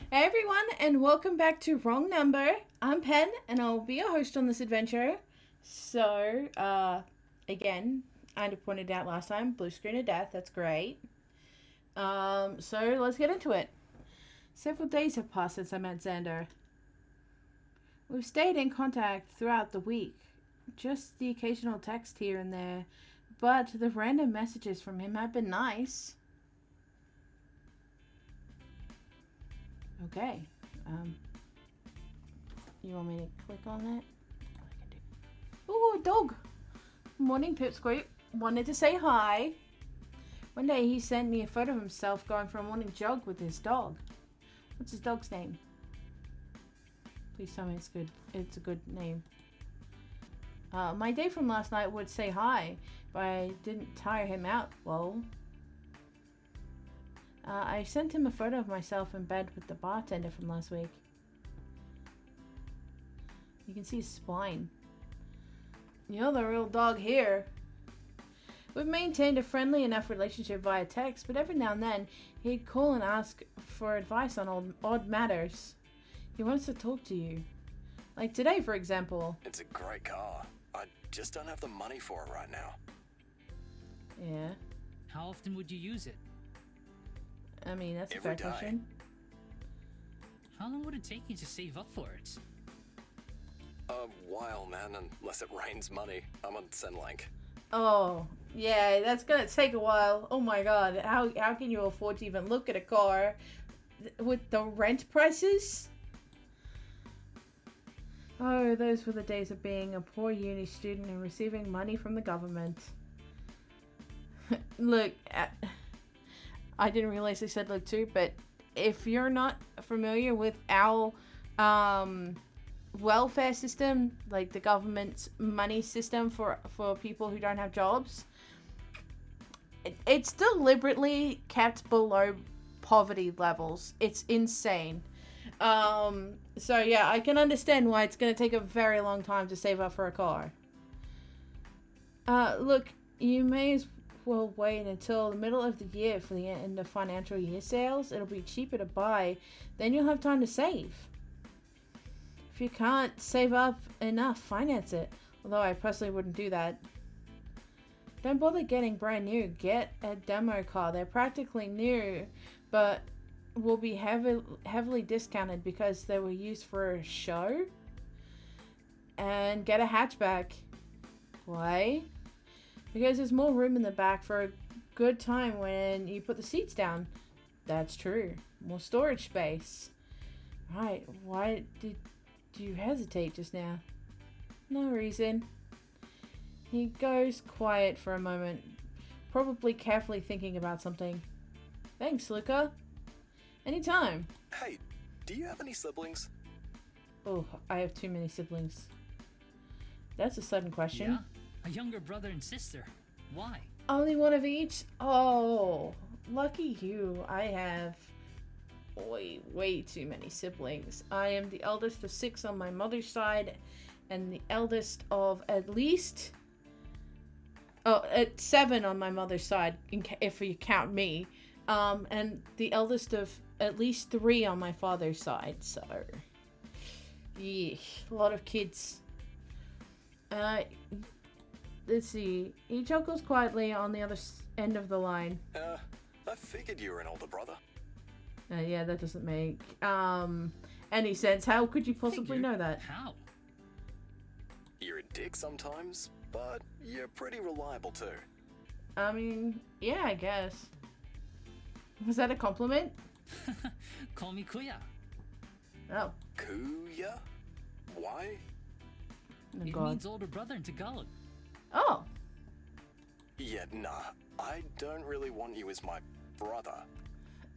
Hey everyone, and welcome back to Wrong Number. I'm Pen, and I'll be your host on this adventure. So, again, I pointed out last time, blue screen of death. That's great. So let's get into it. Several days have passed since I met Xander. We've stayed in contact throughout the week, just the occasional text here and there, but the random messages from him have been nice. Okay. You want me to click on that? Ooh, a dog. Morning, Pipsqueak. Wanted to say hi. One day he sent me a photo of himself going for a morning jog with his dog. What's his dog's name? Please tell me it's good. It's a good name. My day from last night would say hi, but I didn't tire him out. Well, I sent him a photo of myself in bed with the bartender from last week. You can see his spine. You're the real dog here. We've maintained a friendly enough relationship via text, but every now and then he'd call and ask for advice on odd matters. He wants to talk to you. Like today, for example. It's a great car. I just don't have the money for it right now. Yeah. How often would you use it? I mean, that's a Every fair day. question. How long would it take you to save up for it? A while, man, unless it rains money. I'm on Centrelink. Oh, yeah, that's gonna take a while. Oh my god, how can you afford to even look at a car with the rent prices? Oh, those were the days of being a poor uni student and receiving money from the government. Look, I didn't realize I said look too, but if you're not familiar with our welfare system, like the government's money system for people who don't have jobs, it's deliberately kept below poverty levels. It's insane. So yeah, I can understand why it's going to take a very long time to save up for a car. Look, you may as well wait until the middle of the year for the end of financial year sales. It'll be cheaper to buy. Then you'll have time to save. If you can't save up enough, finance it. Although I personally wouldn't do that. Don't bother getting brand new. Get a demo car. They're practically new, but will be heavily discounted because they were used for a show. And get a hatchback. Why? Because there's more room in the back for a good time when you put the seats down. That's true. More storage space. Right. Why did you hesitate just now? No reason. He goes quiet for a moment, probably carefully thinking about something. Thanks, Luca. Anytime. Hey, do you have any siblings? Oh, I have too many siblings. That's a sudden question. Yeah? A younger brother and sister. Why? Only one of each? Oh, lucky you. I have way too many siblings. I am the eldest of 6 on my mother's side, and the eldest of at least 7 on my mother's side, if you count me. And the eldest of at least 3 on my father's side. So, yeah, a lot of kids. Let's see. He chuckles quietly on the other end of the line. I figured you were an older brother. Yeah, that doesn't make any sense. How could you possibly Figured. know that? How? You're a dick sometimes, but you're pretty reliable too. I mean, yeah, I guess. Was that a compliment? Call me Kuya. Oh, Kuya? Why? oh It God. means older brother in Tagalog. Oh, Yeah, nah. I don't really want you as my brother.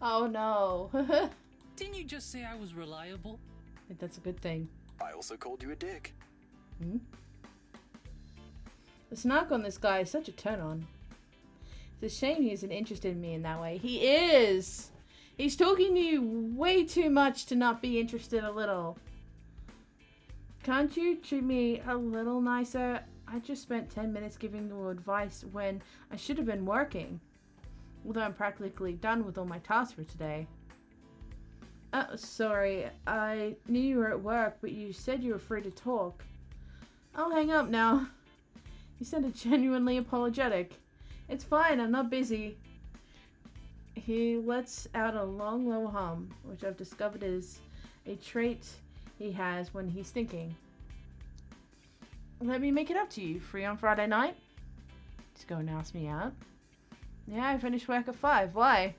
oh no. Didn't you just say I was reliable? That's a good thing. I also called you a dick. The snark on this guy is such a turn on. It's a shame he isn't interested in me in that way. He is! He's talking to you way too much to not be interested a little. Can't you treat me a little nicer? I just spent 10 minutes giving you advice when I should have been working. Although I'm practically done with all my tasks for today. Sorry. I knew you were at work, but you said you were free to talk. I'll hang up now. You sounded genuinely apologetic. It's fine, I'm not busy. He lets out a long, low hum, which I've discovered is a trait he has when he's thinking. Let me make it up to you. Free on Friday night? Just go and ask me out. Yeah, I finished work at 5. Why?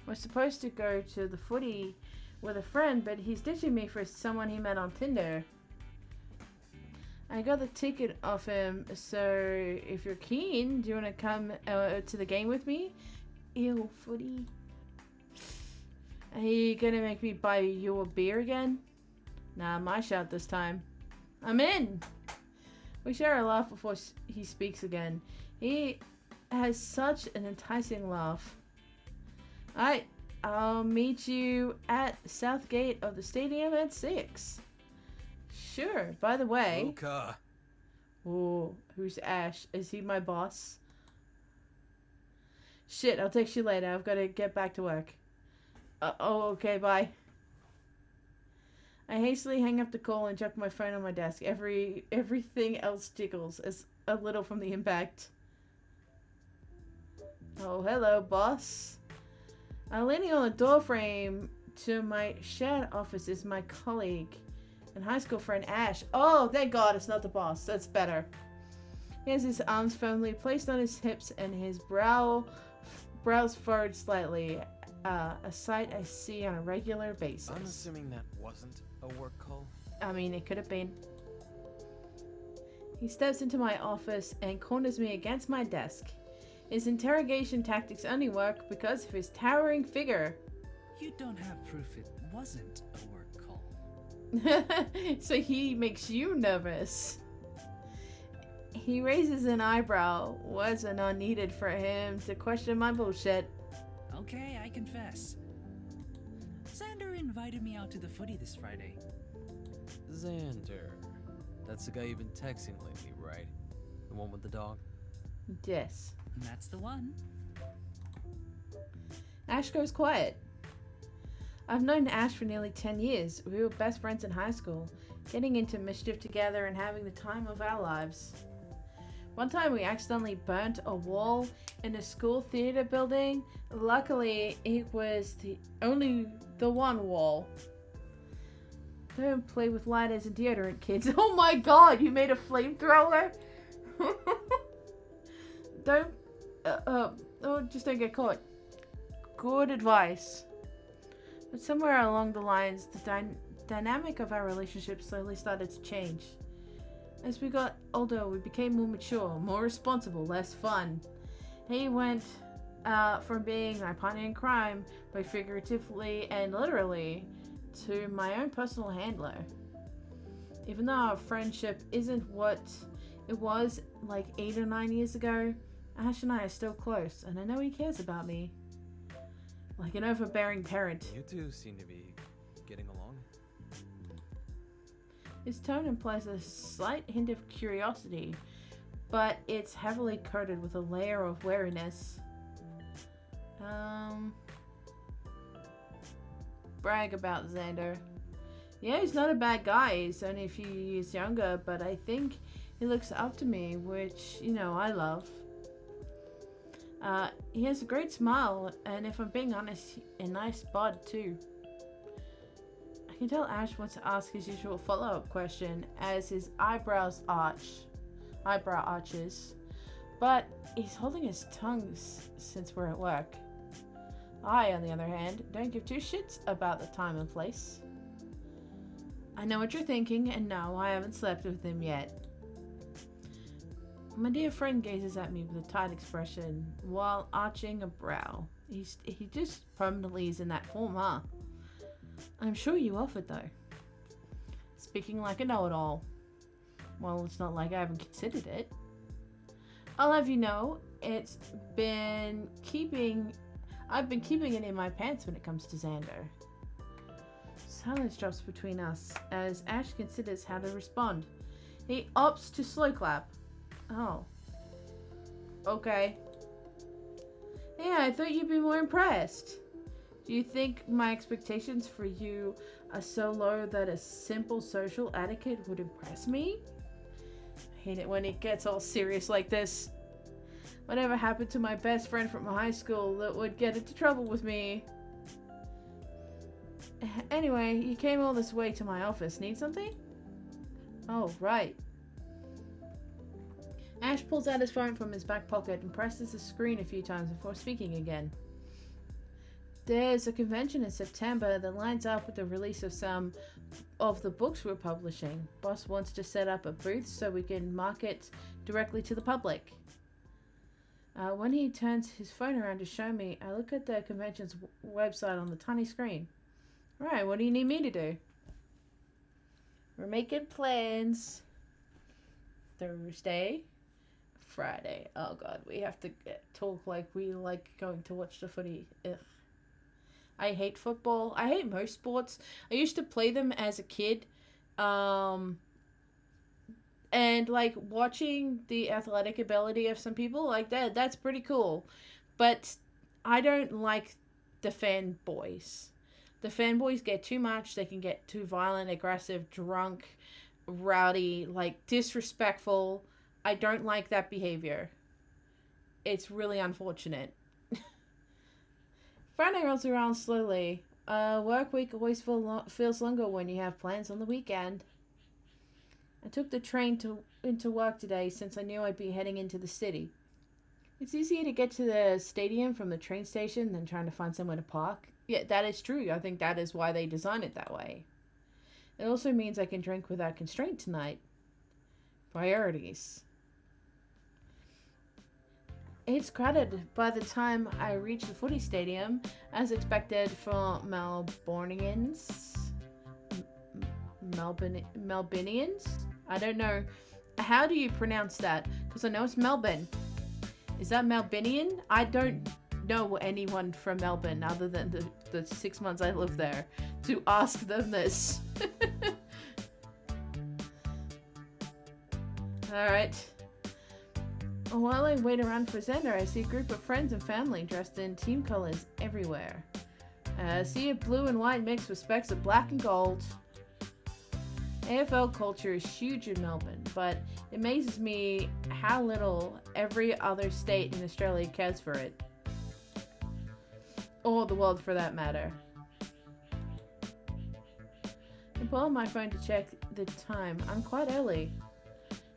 We're supposed to go to the footy with a friend, but he's ditching me for someone he met on Tinder. I got the ticket off him, so if you're keen, do you want to come to the game with me? Ew, footy. Are you gonna make me buy you a beer again? Nah, my shout this time. I'm in! We share a laugh before he speaks again. He has such an enticing laugh. Alright, I'll meet you at the south gate of the stadium at 6. Sure, by the way... Luca. Oh, who's Ash? Is he my boss? Shit, I'll text you later. I've got to get back to work. Okay, bye. I hastily hang up the call and chuck my phone on my desk. Everything else jiggles as a little from the impact. Oh, hello, boss. Leaning on the doorframe to my shared office is my colleague and high school friend Ash. Oh, thank God it's not the boss. That's better. He has his arms firmly placed on his hips and his brows furrowed slightly. A sight I see on a regular basis. I'm assuming that wasn't a work call. I mean, it could have been. He steps into my office and corners me against my desk. His interrogation tactics only work because of his towering figure. You don't have proof it wasn't a work call. So he makes you nervous. He raises an eyebrow. Words are not needed for him to question my bullshit. Okay, I confess. Xander invited me out to the footy this Friday. Xander. That's the guy you've been texting lately, right? The one with the dog? Yes. That's the one. Ash goes quiet. I've known Ash for nearly 10 years. We were best friends in high school, getting into mischief together and having the time of our lives. One time we accidentally burnt a wall in a school theater building. Luckily, it was only the one wall. Don't play with lighters and deodorant, kids. Oh my God, you made a flamethrower? Just don't get caught. Good advice. But somewhere along the lines, the dynamic of our relationship slowly started to change. As we got older, we became more mature, more responsible, less fun. He went from being my partner in crime, both figuratively and literally, to my own personal handler. Even though our friendship isn't what it was like 8 or 9 years ago, Ash and I are still close, and I know he cares about me. Like an overbearing parent. You two seem to be getting along. His tone implies a slight hint of curiosity, but it's heavily coated with a layer of wariness. Brag about Xander. Yeah, he's not a bad guy. He's only a few years younger, but I think he looks up to me, which, I love. He has a great smile, and if I'm being honest, a nice bod too. I can tell Ash wants to ask his usual follow-up question as his eyebrow arches, but he's holding his tongue since we're at work. I, on the other hand, don't give two shits about the time and place. I know what you're thinking, and no, I haven't slept with him yet. My dear friend gazes at me with a tight expression while arching a brow. He just permanently is in that form, huh? I'm sure you offered, though. Speaking like a know-it-all. Well, it's not like I haven't considered it. I'll have you know, I've been keeping it in my pants when it comes to Xander. Silence drops between us as Ash considers how to respond. He opts to slow clap. Oh. Okay. Yeah, I thought you'd be more impressed. Do you think my expectations for you are so low that a simple social etiquette would impress me? I hate it when it gets all serious like this. Whatever happened to my best friend from high school that would get into trouble with me? Anyway, you came all this way to my office. Need something? Oh, right. Ash pulls out his phone from his back pocket and presses the screen a few times before speaking again. There's a convention in September that lines up with the release of some of the books we're publishing. Boss wants to set up a booth so we can market directly to the public. When he turns his phone around to show me, I look at the convention's website on the tiny screen. Right, what do you need me to do? We're making plans. Thursday, Friday. Oh god, we have to talk like we like going to watch the footy. Ugh. I hate football. I hate most sports. I used to play them as a kid. And like watching the athletic ability of some people like that's pretty cool. But I don't like the fanboys. The fanboys get too much. They can get too violent, aggressive, drunk, rowdy, like disrespectful. I don't like that behavior. It's really unfortunate. Friday rolls around slowly. Work week always feels longer when you have plans on the weekend. I took the train into work today since I knew I'd be heading into the city. It's easier to get to the stadium from the train station than trying to find somewhere to park. Yeah, that is true. I think that is why they designed it that way. It also means I can drink without constraint tonight. Priorities. It's crowded by the time I reach the footy stadium, as expected for Melbournians. Melbournians? I don't know. How do you pronounce that? Because I know it's Melbourne. Is that Melbournian? I don't know anyone from Melbourne other than the 6 months I lived there to ask them this. Alright. While I wait around for Xander, I see a group of friends and family dressed in team colors everywhere. I see a blue and white mixed with specks of black and gold. AFL culture is huge in Melbourne, but it amazes me how little every other state in Australia cares for it. Or the world for that matter. I pull out my phone to check the time. I'm quite early.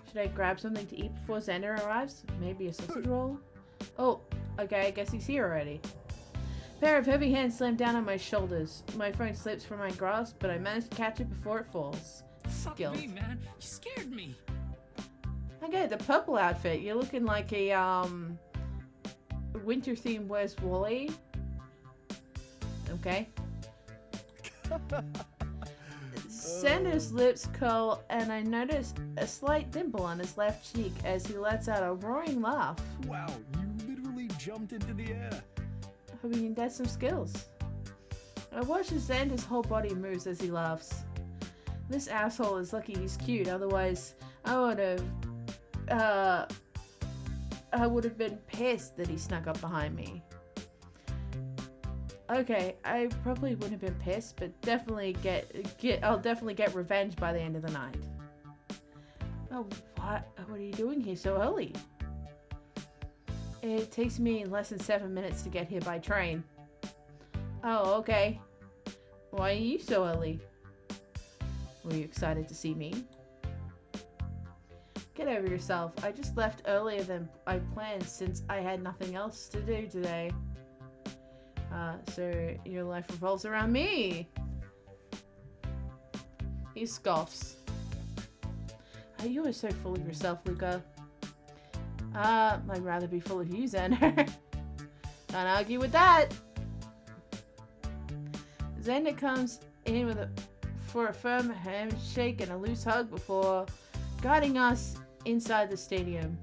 Should I grab something to eat before Xander arrives? Maybe a sausage roll? Oh, okay, I guess he's here already. A pair of heavy hands slam down on my shoulders. My phone slips from my grasp, but I manage to catch it before it falls. Fuck Guilt. me, man. You scared me. Okay, the purple outfit. You're looking like a, winter theme Where's Wally? Okay. Xander's lips curl, and I notice a slight dimple on his left cheek as he lets out a roaring laugh. Wow, you literally jumped into the air. I mean, that's some skills. I watch as Xander's whole body moves as he laughs. This asshole is lucky he's cute, otherwise I would have been pissed that he snuck up behind me. Okay, I probably wouldn't have been pissed, but definitely I'll definitely get revenge by the end of the night. Oh, what are you doing here so early? It takes me less than 7 minutes to get here by train. Oh, okay. Why are you so early? Were you excited to see me? Get over yourself. I just left earlier than I planned since I had nothing else to do today. So your life revolves around me. He scoffs. Oh, you are so full of yourself, Luca. I'd rather be full of you, Xander. Can't argue with that. Xander comes in for a firm handshake and a loose hug before guiding us inside the stadium.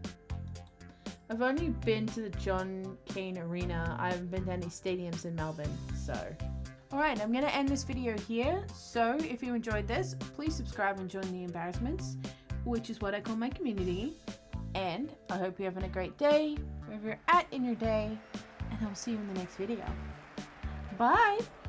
I've only been to the John Cain Arena. I haven't been to any stadiums in Melbourne, so. Alright, I'm going to end this video here. So, if you enjoyed this, please subscribe and join the embarrassments, which is what I call my community. And I hope you're having a great day, wherever you're at in your day, and I'll see you in the next video. Bye.